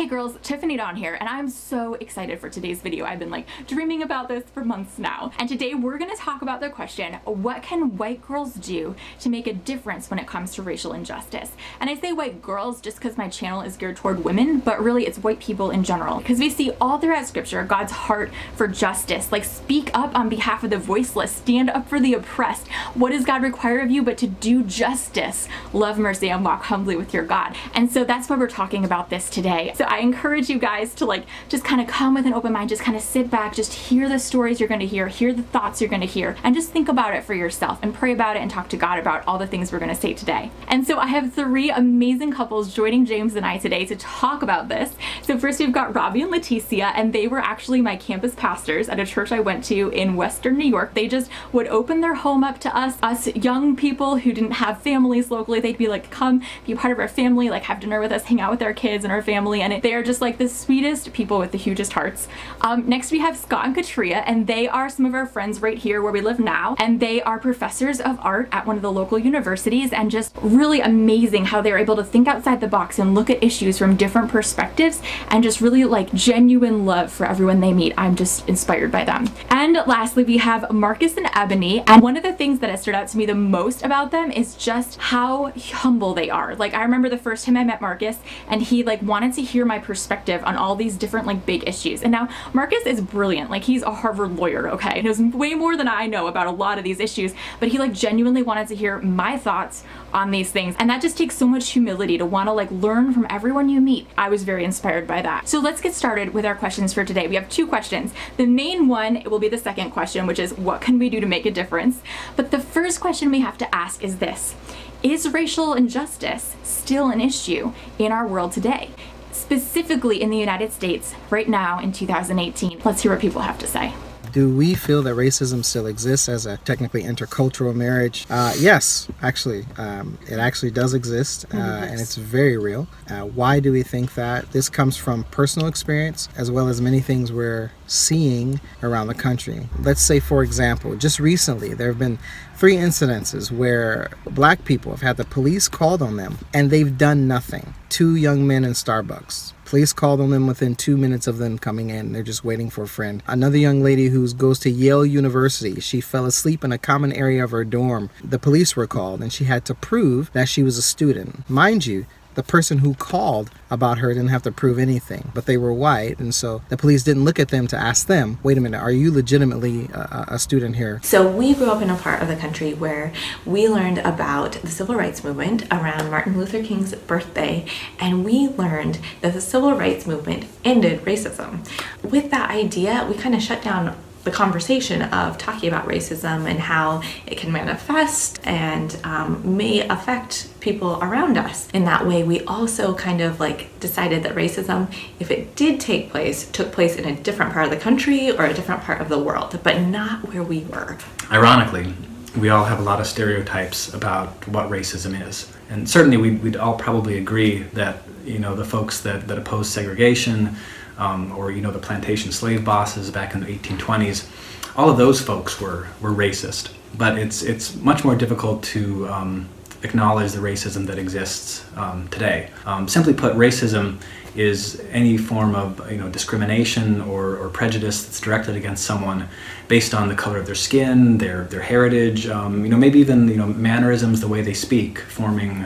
Hey girls, Tiffany Dawn here, and I'm so excited for today's video. I've been like dreaming about this for months now. And today we're gonna talk about the question, what can white girls do to make a difference when it comes to racial injustice? And I say white girls just because my channel is geared toward women, but really it's white people in general. Because we see all throughout scripture God's heart for justice, like speak up on behalf of the voiceless, stand up for the oppressed. What does God require of you but to do justice, love mercy, and walk humbly with your God? And so that's why we're talking about this today. So I encourage you guys to like just kind of come with an open mind, just kind of sit back, just hear the stories you're going to hear the thoughts you're going to hear, and just think about it for yourself and pray about it and talk to God about all the things we're going to say today. And so I have three amazing couples joining James and I today to talk about this. So first we've got Robbie and Leticia, and they were actually my campus pastors at a church I went to in Western New York. They just would open their home up to us young people who didn't have families locally. They'd be like, come be a part of our family, like have dinner with us, hang out with our kids and our family, and they are just like the sweetest people with the hugest hearts. Next we have Scott and Katria, and they are some of our friends right here where we live now, and they are professors of art at one of the local universities, and just really amazing how they're able to think outside the box and look at issues from different perspectives, and just really like genuine love for everyone they meet. I'm just inspired by them. And lastly we have Marcus and Ebony, and one of the things that has stood out to me the most about them is just how humble they are. Like I remember the first time I met Marcus, and he like wanted to hear my perspective on all these different like big issues. And now Marcus is brilliant, like he's a Harvard lawyer, okay, he knows way more than I know about a lot of these issues, but he like genuinely wanted to hear my thoughts on these things, and that just takes so much humility to want to like learn from everyone you meet. I was very inspired by that. So let's get started with our questions for today. We have two questions. The main one will be the second question, which is what can we do to make a difference? But the first question we have to ask is this: is racial injustice still an issue in our world today? Specifically in the United States right now in 2018. Let's hear what people have to say. Do we feel that racism still exists as a technically intercultural marriage? Yes, actually. It actually does exist, and it's very real. Why do we think that? This comes from personal experience as well as many things we're seeing around the country. Let's say, for example, just recently there have been 3 incidences where black people have had the police called on them and they've done nothing. 2 young men in Starbucks. Police called on them within 2 minutes of them coming in. They're just waiting for a friend. Another young lady who goes to Yale University. She fell asleep in a common area of her dorm. The police were called and she had to prove that she was a student. Mind you, the person who called about her didn't have to prove anything, but they were white, and so the police didn't look at them to ask them, wait a minute, are you legitimately a student here? So we grew up in a part of the country where we learned about the civil rights movement around Martin Luther King's birthday, and we learned that the civil rights movement ended racism. With that idea, we kind of shut down the conversation of talking about racism and how it can manifest and may affect people around us. In that way, we also kind of like decided that racism, if it did take place, took place in a different part of the country or a different part of the world, but not where we were. Ironically, we all have a lot of stereotypes about what racism is. And certainly we'd all probably agree that, you know, the folks that oppose segregation, or you know, the plantation slave bosses back in the 1820s, all of those folks were racist. But it's much more difficult to acknowledge the racism that exists today. Simply put, racism is any form of discrimination or prejudice that's directed against someone based on the color of their skin, their heritage, maybe even mannerisms, the way they speak, forming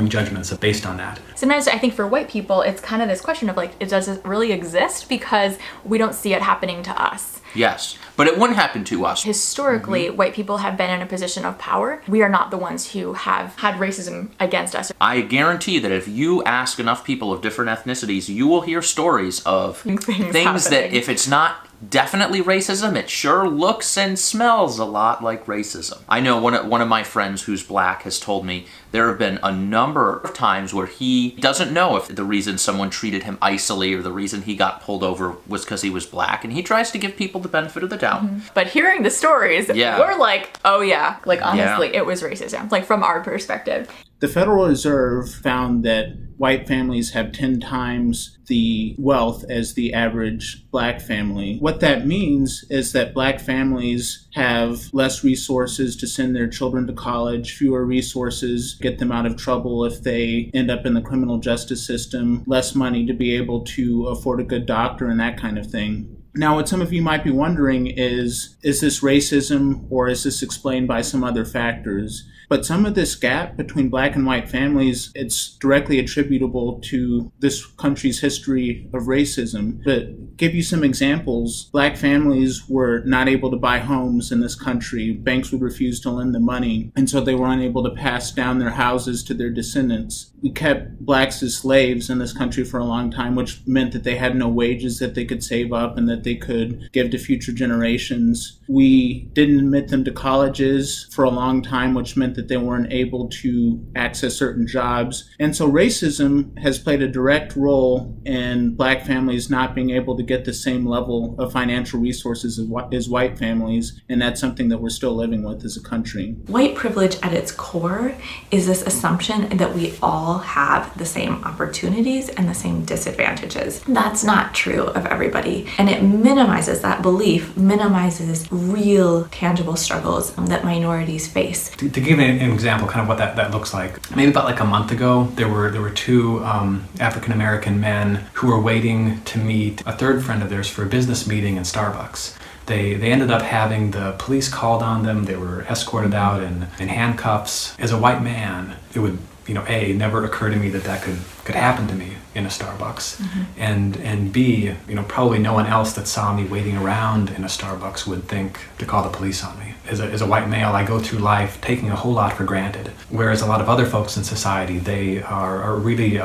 judgments based on that. Sometimes I think for white people it's kind of this question of like, does it really exist, because we don't see it happening to us. Yes, but it wouldn't happen to us. Historically, white people have been in a position of power. We are not the ones who have had racism against us. I guarantee that if you ask enough people of different ethnicities, you will hear stories of things that if it's not definitely racism, it sure looks and smells a lot like racism. I know one of my friends who's black has told me there have been a number of times where he doesn't know if the reason someone treated him icily or the reason he got pulled over was because he was black, and he tries to give people the benefit of the doubt. But hearing the stories, we're like, oh yeah, like honestly, it was racism, like from our perspective. The Federal Reserve found that white families have 10 times the wealth as the average black family. What that means is that black families have less resources to send their children to college, fewer resources get them out of trouble if they end up in the criminal justice system, less money to be able to afford a good doctor and that kind of thing. Now, what some of you might be wondering is this racism or is this explained by some other factors? But some of this gap between black and white families, it's directly attributable to this country's history of racism. But give you some examples, black families were not able to buy homes in this country. Banks would refuse to lend them money, and so they were unable to pass down their houses to their descendants. We kept blacks as slaves in this country for a long time, which meant that they had no wages that they could save up and that they could give to future generations. We didn't admit them to colleges for a long time, which meant that they weren't able to access certain jobs. And so racism has played a direct role in black families not being able to get the same level of financial resources as white families, and that's something that we're still living with as a country. White privilege at its core is this assumption that we all have the same opportunities and the same disadvantages. That's not true of everybody, and it minimizes that belief, minimizes real tangible struggles that minorities face. To give an example, kind of what that looks like, maybe about like a month ago, there were two African-American men who were waiting to meet a third friend of theirs for a business meeting in Starbucks. They ended up having the police called on them. They were escorted out in handcuffs. As a white man, it would, never occur to me that could happen to me in a Starbucks. And B, probably no one else that saw me waiting around in a Starbucks would think to call the police on me. As a white male, I go through life taking a whole lot for granted. Whereas a lot of other folks in society, they are really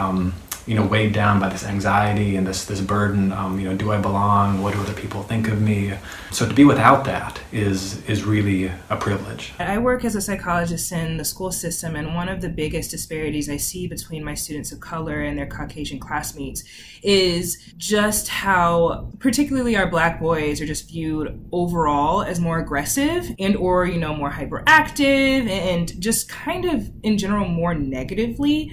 weighed down by this anxiety and this burden. Do I belong? What do other people think of me? So to be without that is really a privilege. I work as a psychologist in the school system, and one of the biggest disparities I see between my students of color and their Caucasian classmates is just how particularly our black boys are just viewed overall as more aggressive and or more hyperactive and just kind of in general more negatively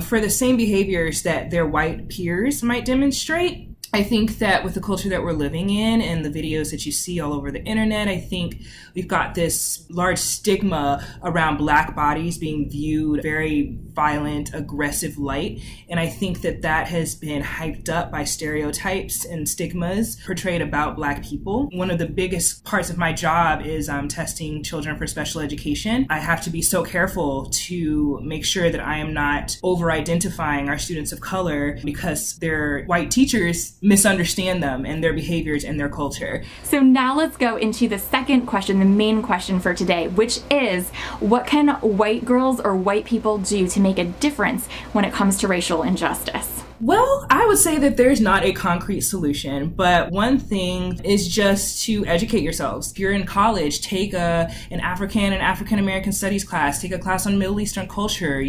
for the same behaviors that their white peers might demonstrate. I think that with the culture that we're living in and the videos that you see all over the internet, I think we've got this large stigma around black bodies being viewed very violent, aggressive light. And I think that that has been hyped up by stereotypes and stigmas portrayed about black people. One of the biggest parts of my job is testing children for special education. I have to be so careful to make sure that I am not over-identifying our students of color because their white teachers misunderstand them and their behaviors and their culture. So now let's go into the second question, the main question for today, which is, what can white girls or white people do to make a difference when it comes to racial injustice? Well, I would say that there's not a concrete solution, but one thing is just to educate yourselves. If you're in college, take an African and African American studies class, take a class on Middle Eastern culture,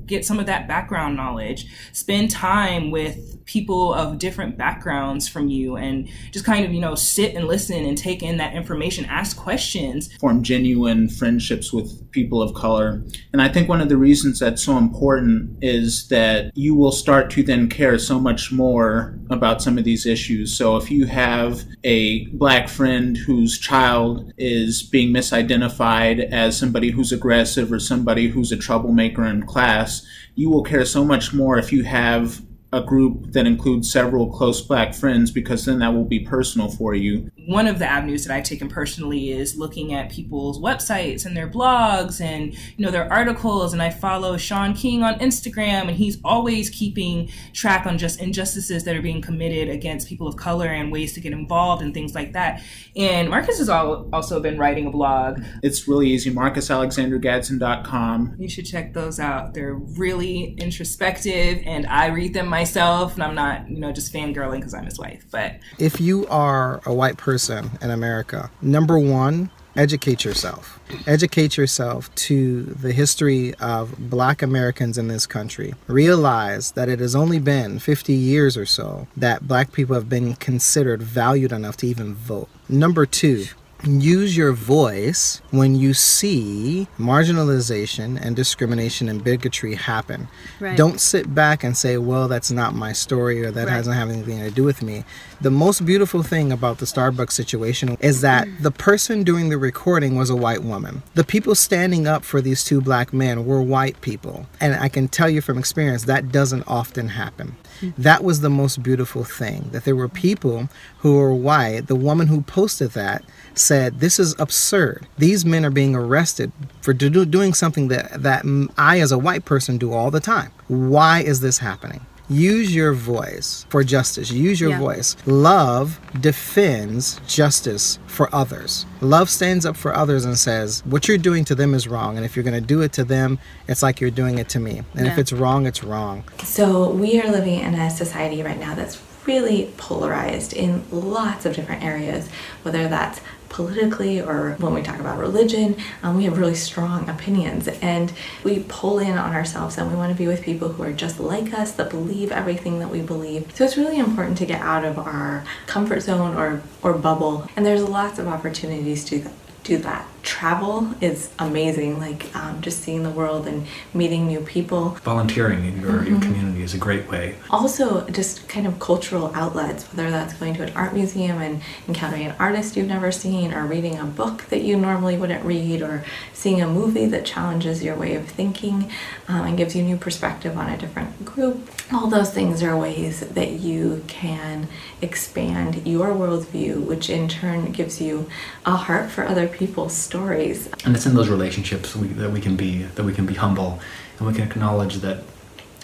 get some of that background knowledge. Spend time with people of different backgrounds from you and just kind of, sit and listen and take in that information, ask questions. Form genuine friendships with people of color. And I think one of the reasons that's so important is that you will start to then care so much more about some of these issues. So if you have a black friend whose child is being misidentified as somebody who's aggressive or somebody who's a troublemaker in class, you will care so much more if you have a group that includes several close black friends, because then that will be personal for you. One of the avenues that I've taken personally is looking at people's websites and their blogs and their articles, and I follow Sean King on Instagram, and he's always keeping track on just injustices that are being committed against people of color and ways to get involved and things like that. And Marcus has also been writing a blog. It's really easy, marcusalexandergadsden.com. You should check those out. They're really introspective, and I read them myself, and I'm not just fangirling because I'm his wife. But if you are a white person in America, number one, educate yourself. Educate yourself to the history of Black Americans in this country. Realize that it has only been 50 years or so that Black people have been considered valued enough to even vote. Number two, use your voice when you see marginalization and discrimination and bigotry happen. Right. Don't sit back and say, well, that's not my story, or that doesn't have anything to do with me. The most beautiful thing about the Starbucks situation is that the person doing the recording was a white woman. The people standing up for these two black men were white people. And I can tell you from experience, that doesn't often happen. That was the most beautiful thing, that there were people who were white. The woman who posted that said, this is absurd. These men are being arrested for doing something that I as a white person do all the time. Why is this happening? Use your voice for justice. Use your voice. Love defends justice for others. Love stands up for others and says, what you're doing to them is wrong. And if you're going to do it to them, it's like you're doing it to me. And if it's wrong, it's wrong. So we are living in a society right now that's really polarized in lots of different areas, whether that's politically or when we talk about religion. We have really strong opinions, and we pull in on ourselves, and we want to be with people who are just like us, that believe everything that we believe. So it's really important to get out of our comfort zone or bubble, and there's lots of opportunities to do that. Travel is amazing, like just seeing the world and meeting new people. Volunteering in your community is a great way. Also, just kind of cultural outlets, whether that's going to an art museum and encountering an artist you've never seen, or reading a book that you normally wouldn't read, or seeing a movie that challenges your way of thinking and gives you new perspective on a different group. All those things are ways that you can expand your worldview, which in turn gives you a heart for other people's stories. And it's in those relationships that we can be humble, and we can acknowledge that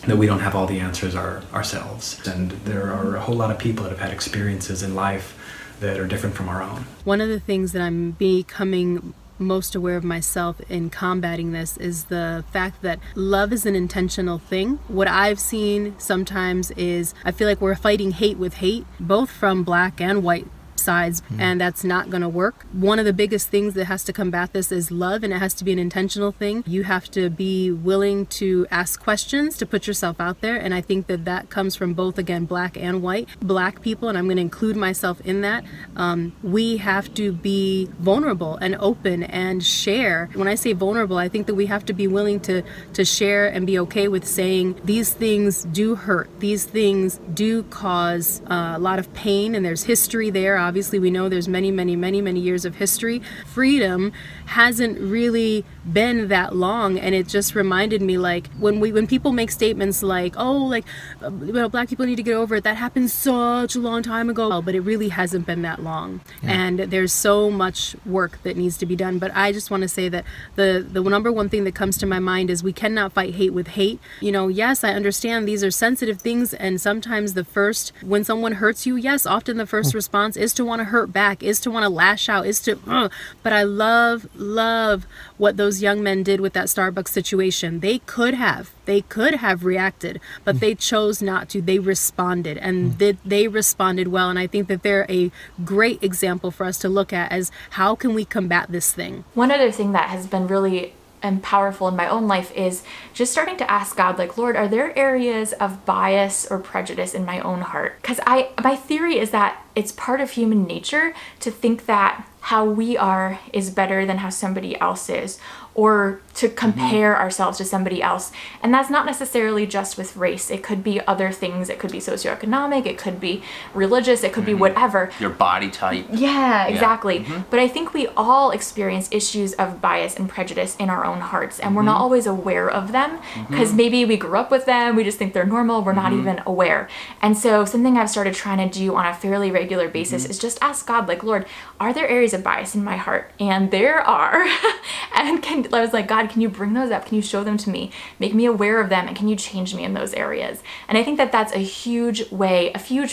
we don't have all the answers ourselves. And there are a whole lot of people that have had experiences in life that are different from our own. One of the things that I'm becoming most aware of myself in combating this is the fact that love is an intentional thing. What I've seen sometimes is I feel like we're fighting hate with hate, both from black and white sides, and that's not going to work. One of the biggest things that has to combat this is love, and it has to be an intentional thing. You have to be willing to ask questions, to put yourself out there, and I think that comes from both, again, black and white. Black people, and I'm going to include myself in that, we have to be vulnerable and open and share. When I say vulnerable, I think that we have to be willing to share and be okay with saying these things do hurt, these things do cause a lot of pain, and there's history there. Obviously, we know there's many years of history. Freedom hasn't really been that long, and it just reminded me, like, when people make statements like, oh, like, black people need to get over it, that happened such a long time ago, but it really hasn't been that long. And there's so much work that needs to be done. But I just want to say that the number one thing that comes to my mind is we cannot fight hate with hate. You know, yes, I understand these are sensitive things, and sometimes when someone hurts you, yes, often the first response is to want to hurt back, is to want to lash out, is to but I love what those young men did with that Starbucks situation. They could have reacted, but they chose not to. They responded, and they responded well, and I think that they're a great example for us to look at as how can we combat this thing. One other thing that has been really and powerful in my own life is just starting to ask God, like, Lord, are there areas of bias or prejudice in my own heart? Because my theory is that it's part of human nature to think that how we are is better than how somebody else is, or to compare ourselves to somebody else. And that's not necessarily just with race. It could be other things. It could be socioeconomic, it could be religious, it could be whatever. Your body type. Yeah, exactly. But I think we all experience issues of bias and prejudice in our own hearts, and we're not always aware of them, because maybe we grew up with them, we just think they're normal, we're not even aware. And so something I've started trying to do on a fairly regular basis is just ask God, like, Lord, are there areas of bias in my heart? And there are. And I was like, God, can you bring those up? Can you show them to me? Make me aware of them, and can you change me in those areas? And I think that that's a huge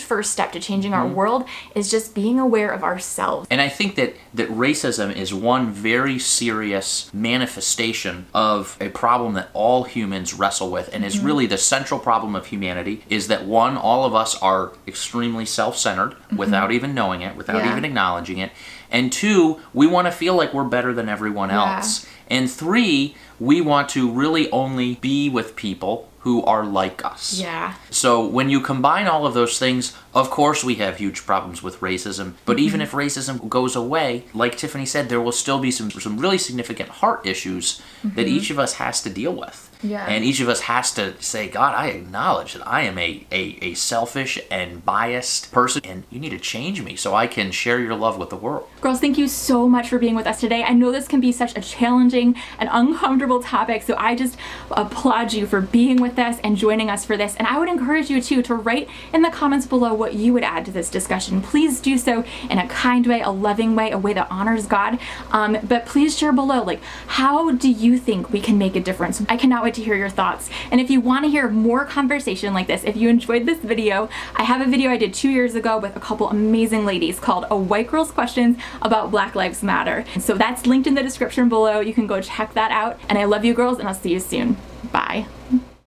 first step to changing our world, is just being aware of ourselves. And I think that racism is one very serious manifestation of a problem that all humans wrestle with, and is really the central problem of humanity, is that one, all of us are extremely self-centered without even knowing it, without even acknowledging it. And two, we want to feel like we're better than everyone else. And three, we want to really only be with people who are like us. Yeah. So when you combine all of those things, of course we have huge problems with racism, but even if racism goes away, like Tiffany said, there will still be some really significant heart issues that each of us has to deal with. Yeah. And each of us has to say, God, I acknowledge that I am a selfish and biased person, and you need to change me so I can share your love with the world. Girls, thank you so much for being with us today. I know this can be such a challenging and uncomfortable topic, so I just applaud you for being with us and joining us for this. And I would encourage you too to write in the comments below what you would add to this discussion. Please do so in a kind way, a loving way, a way that honors God. But please share below, like, how do you think we can make a difference? I cannot wait to hear your thoughts. And if you want to hear more conversation like this, if you enjoyed this video, I have a video I did 2 years ago with a couple amazing ladies called A White Girl's Questions About Black Lives Matter. And so that's linked in the description below. You can go check that out. And I love you girls, and I'll see you soon. Bye.